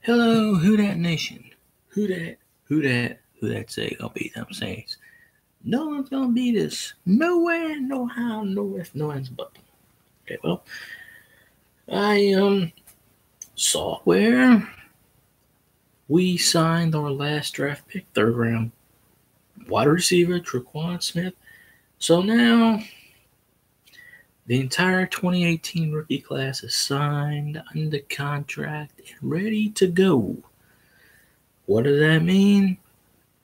Hello, Who Dat Nation. Who dat? Who dat? Who dat say gonna beat them Saints? No one's gonna beat us. Nowhere, no how, no if, no ands but. Okay, well, I saw where we signed our last draft pick, third round wide receiver, Tre'Quan Smith. So now the entire 2018 rookie class is signed, under contract, and ready to go. What does that mean?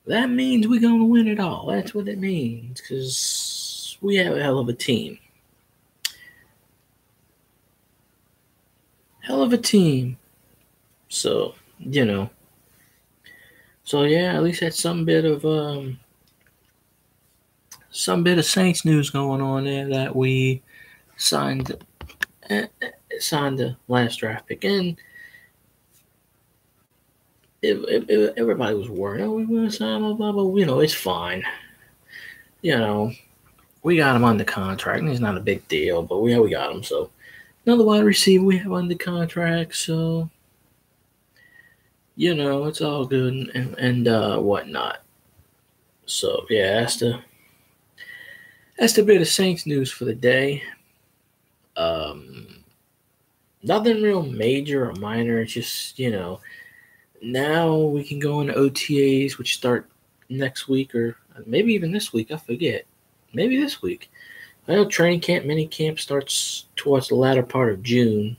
That means we're going to win it all. That's what it means, because we have a hell of a team. Hell of a team. So, So, yeah, at least that's some bit of Saints news going on there that we signed the last draft pick. And everybody was worried, oh, we're going to sign, blah, blah, blah. It's fine. We got him under contract, and it's not a big deal, but we got him. So, another wide receiver we have under contract, so it's all good and whatnot. So yeah, that's the bit of Saints news for the day. Nothing real major or minor. It's just now we can go into OTAs, which start next week or maybe even this week. I forget. Maybe this week. I know training camp, mini camp starts towards the latter part of June.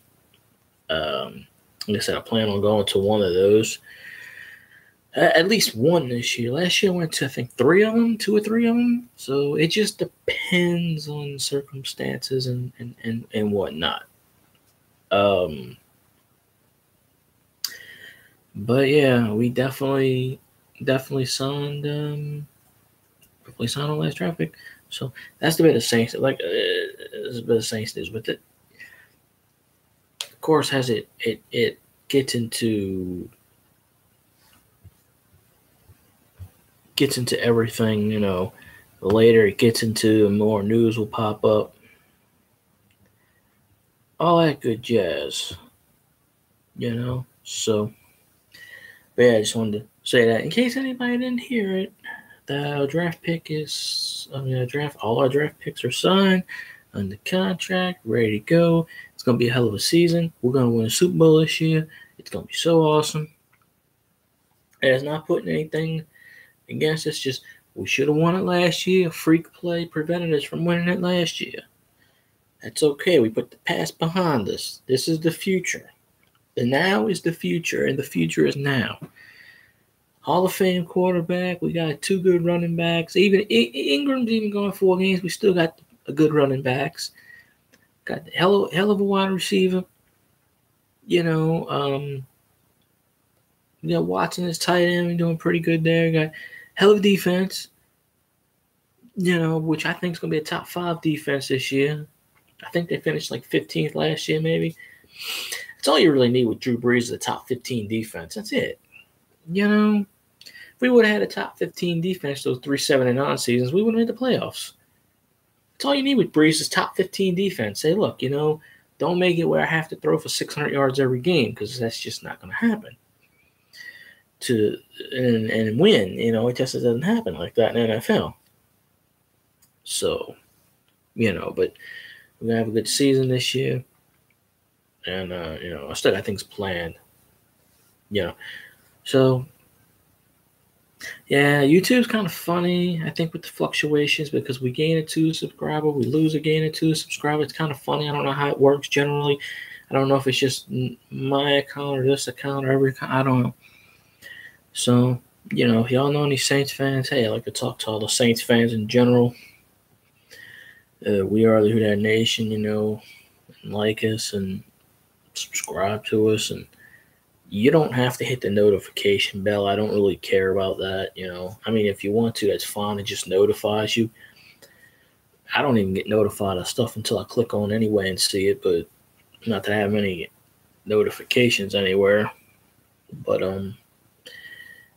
Like I said, I plan on going to one of those. At least one this year. Last year I went to, I think, 2 or 3 of them. So it just depends on circumstances and whatnot. But yeah, we definitely signed on last draft pick. So that's the bit of Saints. Like it's a bit of Saints news, but of course, as it gets into everything, the later it gets into, more news will pop up. All that good jazz. So but yeah, I just wanted to say that in case anybody didn't hear it. The draft pick is all our draft picks are signed, under contract, ready to go. It's gonna be a hell of a season. We're gonna win a Super Bowl this year. It's gonna be so awesome. And it's not putting anything against us, just we should have won it last year. Freak play prevented us from winning it last year. That's okay. We put the past behind us. This is the future. The now is the future, and the future is now. Hall of Fame quarterback. We got 2 good running backs. Even Ingram's even going 4 games. We still got a good running backs. Got the hell of a wide receiver. We got Watson as tight end. We're doing pretty good there. Got hell of a defense. Which I think is going to be a top 5 defense this year. I think they finished like 15th last year, maybe. That's all you really need with Drew Brees, the top 15 defense. That's it. If we would have had a top 15 defense those 3 7-9 seasons, we would have made the playoffs. That's all you need with Brees is top 15 defense. Say, look, don't make it where I have to throw for 600 yards every game, because that's just not going to happen. And win, it just doesn't happen like that in the NFL. So, but we're going to have a good season this year. And, I still got things planned. So, yeah, YouTube's kind of funny, I think, with the fluctuations, because we gain a 2 subscriber, we lose again a 2 subscriber. It's kind of funny. I don't know how it works generally. I don't know if it's just my account or this account or every account. I don't know. So, if y'all know any Saints fans, hey, I like to talk to all the Saints fans in general. We are the Who Dat Nation, and like us and subscribe to us, and you don't have to hit the notification bell. I don't really care about that, I mean, if you want to, that's fine. It just notifies you. I don't even get notified of stuff until I click on anyway and see it, but not that I have any notifications anywhere. But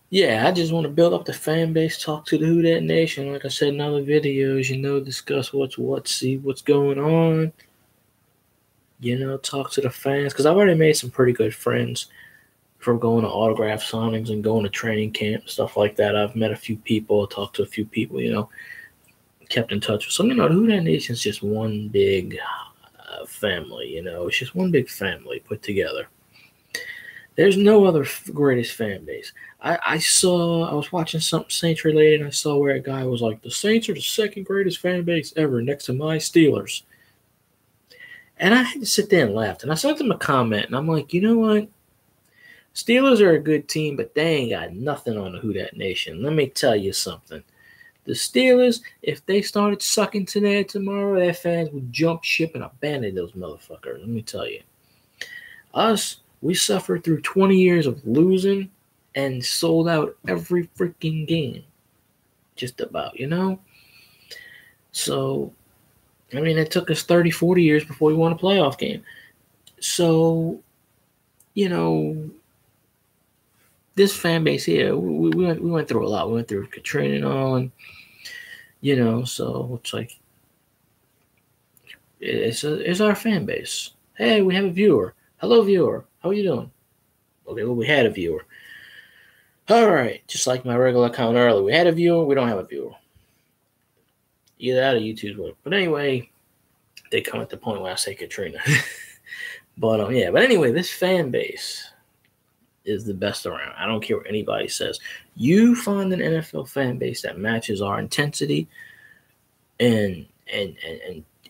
yeah, I just want to build up the fan base, talk to the Who Dat Nation. Like I said in other videos, discuss what's what, see what's going on. Talk to the fans, because I've already made some pretty good friends from going to autograph signings and going to training camp, stuff like that. I've met a few people, talked to a few people, kept in touch with some. The Who Dat Nation is just one big family, It's just one big family put together. There's no other greatest fan base. I was watching something Saints related, and I saw where a guy was like, the Saints are the second greatest fan base ever next to my Steelers. And I had to sit there and laugh. And I sent him a comment, and I'm like, you know what? Steelers are a good team, but they ain't got nothing on the Who Dat Nation. Let me tell you something. The Steelers, if they started sucking today or tomorrow, their fans would jump ship and abandon those motherfuckers. Let me tell you. Us, we suffered through 20 years of losing and sold out every freaking game. Just about, So, it took us 30, 40 years before we won a playoff game. So, this fan base here, we went through a lot. We went through Katrina and all, and so it's like it's our fan base. Hey, we have a viewer. Hello, viewer. How are you doing? Okay, well, we had a viewer. All right, just like my regular account earlier, we had a viewer. We don't have a viewer. Either that or YouTube's work. But anyway, they come at the point where I say Katrina. But anyway, this fan base is the best around. I don't care what anybody says. You find an NFL fan base that matches our intensity and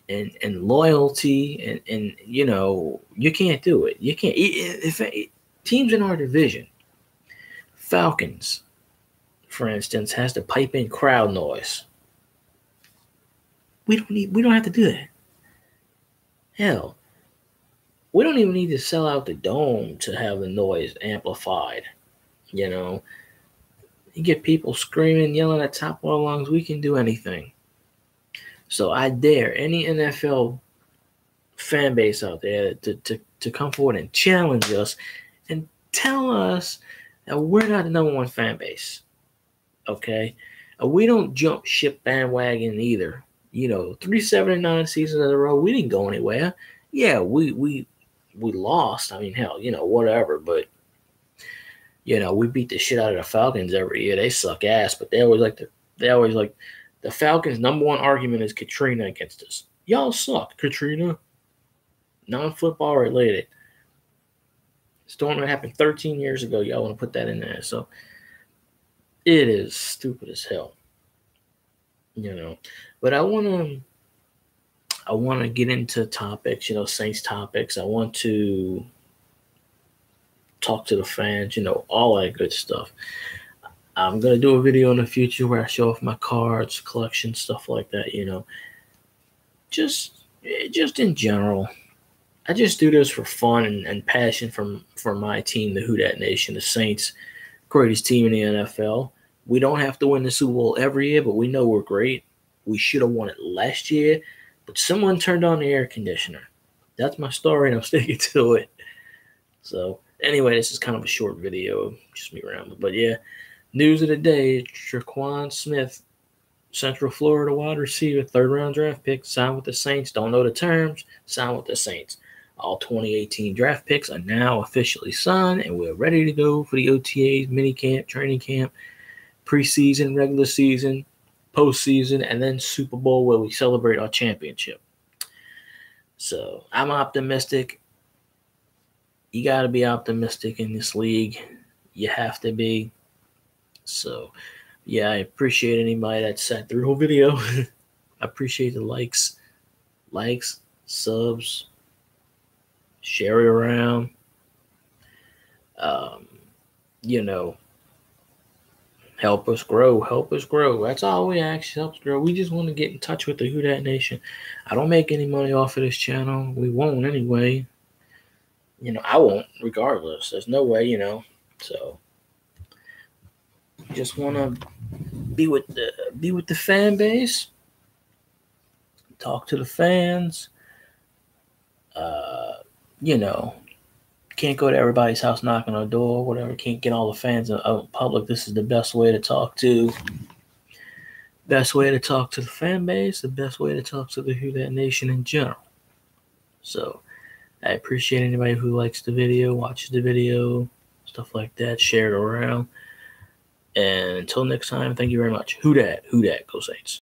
loyalty, and you can't do it. You can't. If teams in our division, Falcons, for instance, has to pipe in crowd noise. We don't have to do that. Hell, we don't even need to sell out the dome to have the noise amplified. You get people screaming, yelling at top of our lungs. We can do anything. So I dare any NFL fan base out there to come forward and challenge us and tell us that we're not the number one fan base. Okay? We don't jump ship bandwagon either. 3-7-9 seasons in a row, we didn't go anywhere. Yeah, we lost. Hell, whatever. But, we beat the shit out of the Falcons every year. They suck ass, but they always like the Falcons' number one argument is Katrina against us. Y'all suck, Katrina. Non-football related. Storm that happened 13 years ago. Y'all want to put that in there. So it is stupid as hell. But I want to get into topics, Saints topics. I want to talk to the fans, all that good stuff. I'm going to do a video in the future where I show off my cards, collection, stuff like that, Just in general. I just do this for fun and passion for my team, the Who Dat Nation, the Saints, greatest team in the NFL. We don't have to win the Super Bowl every year, but we know we're great. We should have won it last year, but someone turned on the air conditioner. That's my story, and I'm sticking to it. So, anyway, this is kind of a short video, just me around. But, yeah, news of the day, Tre'Quan Smith, Central Florida wide receiver, third-round draft pick, signed with the Saints. Don't know the terms, signed with the Saints. All 2018 draft picks are now officially signed, and we're ready to go for the OTAs, minicamp, training camp, preseason, regular season, postseason, and then Super Bowl where we celebrate our championship. So I'm optimistic. You got to be optimistic in this league. You have to be. So, yeah, I appreciate anybody that sat through the whole video. I appreciate the likes, subs, share it around. Help us grow. That's all we ask. Help us grow. We just want to get in touch with the Who Dat Nation. I don't make any money off of this channel. We won't anyway. I won't regardless. There's no way, So just want to be with the fan base. Talk to the fans. Can't go to everybody's house knocking on the door, whatever. Can't get all the fans out public. This is the best way to talk to. Best way to talk to the fan base. The best way to talk to the Who Dat Nation in general. So, I appreciate anybody who likes the video, watches the video, stuff like that. Share it around. And until next time, thank you very much. Who dat? Go Saints.